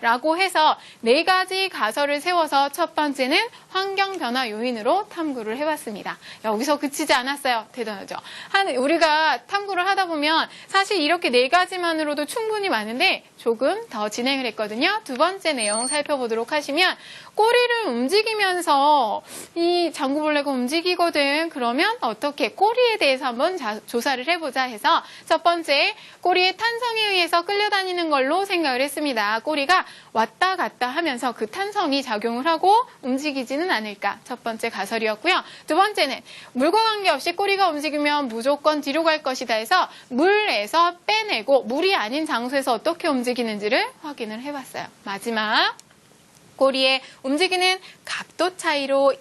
라고 해서 4가지 가설을 세워서 첫 번째는 환경변화 요인으로 탐구를 해봤습니다. 여기서 그치지 않았어요. 대단하죠. 우리가 탐구를 하다 보면 사실 이렇게 4가지만으로도 충분히 많은데 조금 더 진행을 했거든요. 두 번째 내용 살펴보도록 하시면 꼬리를 움직이면서 이 장구벌레가 움직이거든. 그러면 어떻게 꼬리에 대해서 한번 조사를 해보자 해서 첫 번째 꼬리의 탄성에 의해서 끌려다니는 걸로 생각을 했습니다. 꼬리가 왔다 갔다 하면서 그 탄성이 작용을 하고 움직이지는 않을까. 첫 번째 가설이었고요. 두 번째는 물과 관계없이 꼬리가 움직이면 무조건 뒤로 갈 것이다 해서 물에서 빼내고 물이 아닌 장소에서 어떻게 움직이는지를 확인을 해봤어요. 마지막 꼬리의 움직이는 각도 차이로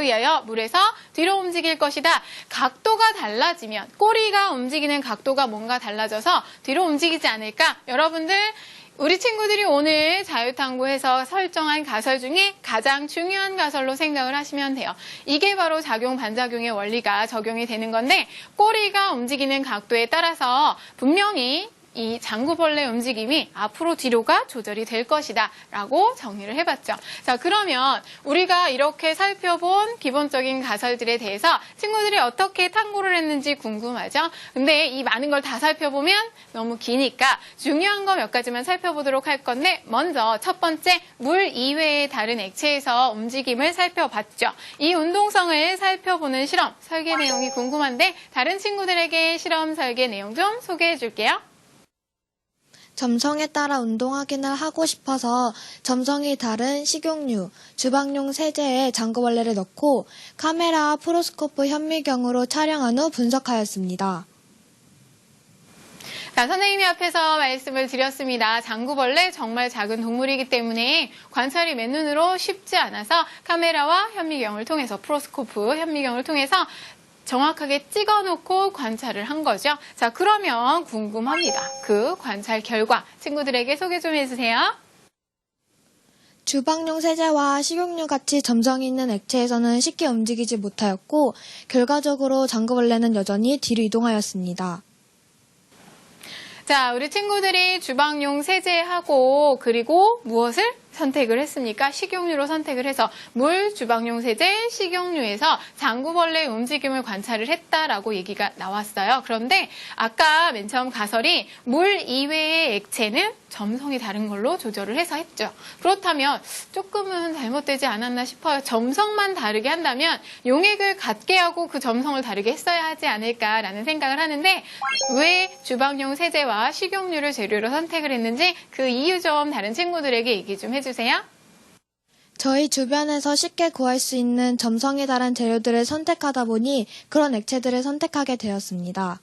의하여 물에서 뒤로 움직일 것이다. 각도가 달라지면 꼬리가 움직이는 각도가 뭔가 달라져서 뒤로 움직이지 않을까? 여러분들 우리 친구들이 오늘 자유탐구에서 설정한 가설 중에 가장 중요한 가설로 생각을 하시면 돼요. 이게 바로 작용 반작용의 원리가 적용이 되는 건데 꼬리가 움직이는 각도에 따라서 분명히 이 장구벌레 움직임이 앞으로 뒤로가 조절이 될 것이다 라고 정리를 해봤죠. 자, 그러면 우리가 이렇게 살펴본 기본적인 가설들에 대해서 친구들이 어떻게 탐구를 했는지 궁금하죠? 근데 이 많은 걸 다 살펴보면 너무 기니까 중요한 거 몇 가지만 살펴보도록 할 건데 먼저 첫 번째 물 이외의 다른 액체에서 움직임을 살펴봤죠. 이 운동성을 살펴보는 실험 설계 내용이 궁금한데 다른 친구들에게 실험 설계 내용 좀 소개해 줄게요. 점성에 따라 운동 확인을 하고 싶어서 점성이 다른 식용유, 주방용 세제에 장구벌레를 넣고 카메라와 프로스코프 현미경으로 촬영한 후 분석하였습니다. 자, 선생님이 앞에서 말씀을 드렸습니다. 장구벌레 정말 작은 동물이기 때문에 관찰이 맨눈으로 쉽지 않아서 카메라와 현미경을 통해서 프로스코프 현미경을 통해서 정확하게 찍어놓고 관찰을 한 거죠. 자, 그러면 궁금합니다. 그 관찰 결과 친구들에게 소개 좀 해주세요. 주방용 세제와 식용유 같이 점성이 있는 액체에서는 쉽게 움직이지 못하였고 결과적으로 장구벌레는 여전히 뒤로 이동하였습니다. 자, 우리 친구들이 주방용 세제하고 그리고 무엇을 선택을 했습니까? 식용유로 선택을 해서 물, 주방용 세제, 식용유에서 장구벌레의 움직임을 관찰을 했다라고 얘기가 나왔어요. 그런데 아까 맨 처음 가설이 물 이외의 액체는 점성이 다른 걸로 조절을 해서 했죠. 그렇다면 조금은 잘못되지 않았나 싶어요. 점성만 다르게 한다면 용액을 같게 하고 그 점성을 다르게 했어야 하지 않을까라는 생각을 하는데 왜 주방용 세제와 식용유를 재료로 선택을 했는지 그 이유 좀 다른 친구들에게 얘기 좀 해주세요. 저희 주변에서 쉽게 구할 수 있는 점성이 다른 재료들을 선택하다 보니 그런 액체들을 선택하게 되었습니다.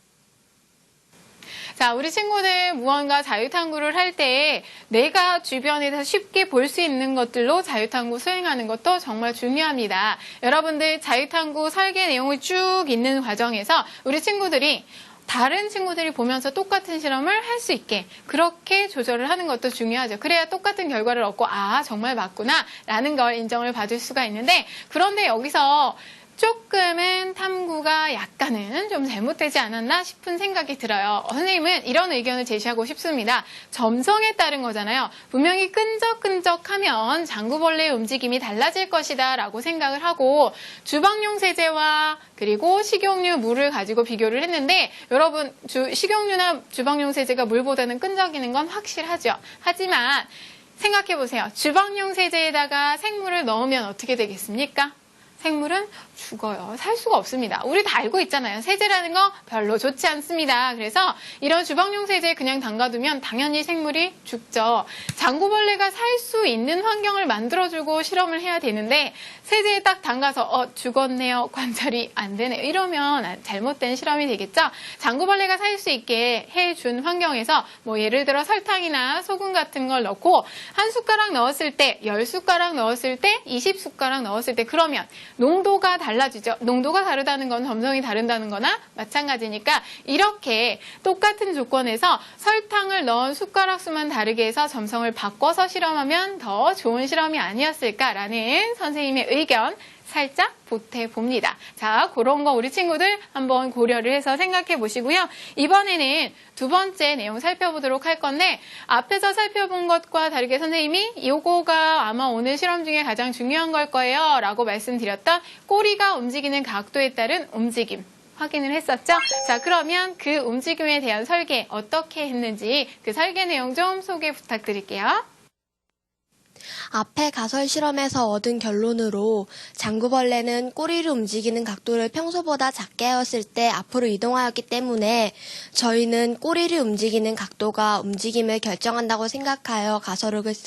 자, 우리 친구들 무언가 자유탐구를 할 때 내가 주변에서 쉽게 볼 수 있는 것들로 자유탐구 수행하는 것도 정말 중요합니다. 여러분들 자유탐구 설계 내용을 쭉 읽는 과정에서 우리 친구들이 다른 친구들이 보면서 똑같은 실험을 할 수 있게 그렇게 조절을 하는 것도 중요하죠. 그래야 똑같은 결과를 얻고 아, 정말 맞구나 라는 걸 인정을 받을 수가 있는데 그런데 여기서 조금은 탐구가 약간은 좀 잘못되지 않았나 싶은 생각이 들어요. 선생님은 이런 의견을 제시하고 싶습니다. 점성에 따른 거잖아요. 분명히 끈적끈적하면 장구벌레의 움직임이 달라질 것이다 라고 생각을 하고 주방용 세제와 그리고 식용유, 물을 가지고 비교를 했는데 여러분 식용유나 주방용 세제가 물보다는 끈적이는 건 확실하죠. 하지만 생각해보세요. 주방용 세제에다가 생물을 넣으면 어떻게 되겠습니까? 생물은 죽어요. 살 수가 없습니다. 우리 다 알고 있잖아요. 세제라는 거 별로 좋지 않습니다. 그래서 이런 주방용 세제에 그냥 담가두면 당연히 생물이 죽죠. 장구벌레가 살 수 있는 환경을 만들어주고 실험을 해야 되는데 세제에 딱 담가서 죽었네요. 관찰이 안 되네요. 이러면 잘못된 실험이 되겠죠. 장구벌레가 살 수 있게 해준 환경에서 뭐 예를 들어 설탕이나 소금 같은 걸 넣고 한 숟가락 넣었을 때, 10숟가락 넣었을 때, 20숟가락 넣었을 때 그러면 농도가 달라지죠. 농도가 다르다는 건 점성이 다른다는 거나 마찬가지니까 이렇게 똑같은 조건에서 설탕을 넣은 숟가락 수만 다르게 해서 점성을 바꿔서 실험하면 더 좋은 실험이 아니었을까라는 선생님의 의견 살짝 보태봅니다. 자, 그런 거 우리 친구들 한번 고려를 해서 생각해 보시고요. 이번에는 두 번째 내용 살펴보도록 할 건데 앞에서 살펴본 것과 다르게 선생님이 요거가 아마 오늘 실험 중에 가장 중요한 걸 거예요 라고 말씀드렸던 꼬리가 움직이는 각도에 따른 움직임 확인을 했었죠? 자, 그러면 그 움직임에 대한 설계 어떻게 했는지 그 설계 내용 좀 소개 부탁드릴게요. 앞에 가설 실험에서 얻은 결론으로 장구벌레는 꼬리를 움직이는 각도를 평소보다 작게 하였을 때 앞으로 이동하였기 때문에 저희는 꼬리를 움직이는 각도가 움직임을 결정한다고 생각하여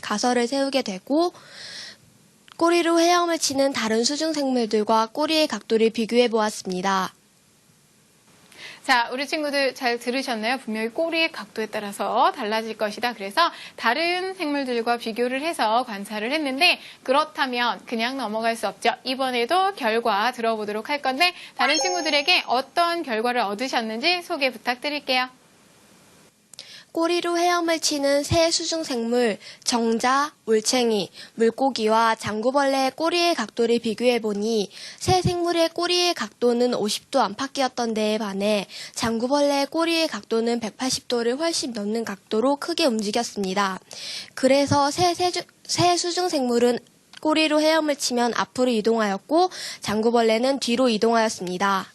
가설을 세우게 되고 꼬리로 헤엄을 치는 다른 수중생물들과 꼬리의 각도를 비교해 보았습니다. 자, 우리 친구들 잘 들으셨나요? 분명히 꼬리의 각도에 따라서 달라질 것이다. 그래서 다른 생물들과 비교를 해서 관찰을 했는데 그렇다면 그냥 넘어갈 수 없죠. 이번에도 결과 들어보도록 할 건데 다른 친구들에게 어떤 결과를 얻으셨는지 소개 부탁드릴게요. 꼬리로 헤엄을 치는 새 수중생물, 정자, 올챙이, 물고기와 장구벌레의 꼬리의 각도를 비교해보니 새 생물의 꼬리의 각도는 50도 안팎이었던 데에 반해 장구벌레의 꼬리의 각도는 180도를 훨씬 넘는 각도로 크게 움직였습니다. 그래서 새 수중생물은 꼬리로 헤엄을 치면 앞으로 이동하였고 장구벌레는 뒤로 이동하였습니다.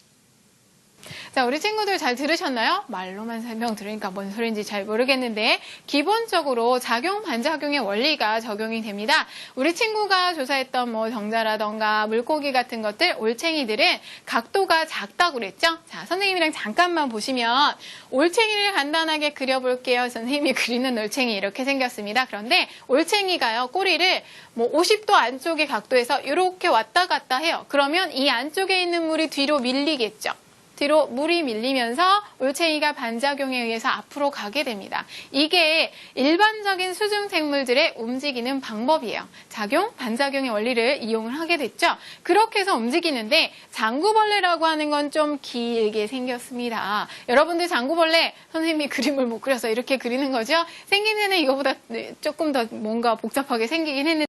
자, 우리 친구들 잘 들으셨나요? 말로만 설명 들으니까 뭔 소리인지 잘 모르겠는데 기본적으로 작용, 반작용의 원리가 적용이 됩니다. 우리 친구가 조사했던 뭐 정자라던가 물고기 같은 것들, 올챙이들은 각도가 작다고 그랬죠? 자, 선생님이랑 잠깐만 보시면 올챙이를 간단하게 그려볼게요. 선생님이 그리는 올챙이 이렇게 생겼습니다. 그런데 올챙이가요, 꼬리를 뭐 50도 안쪽의 각도에서 이렇게 왔다 갔다 해요. 그러면 이 안쪽에 있는 물이 뒤로 밀리겠죠? 뒤로 물이 밀리면서 올챙이가 반작용에 의해서 앞으로 가게 됩니다. 이게 일반적인 수중생물들의 움직이는 방법이에요. 작용, 반작용의 원리를 이용을 하게 됐죠. 그렇게 해서 움직이는데 장구벌레라고 하는 건 좀 길게 생겼습니다. 여러분들 장구벌레 선생님이 그림을 못 그려서 이렇게 그리는 거죠. 생긴 데는 이거보다 조금 더 뭔가 복잡하게 생기긴 했는데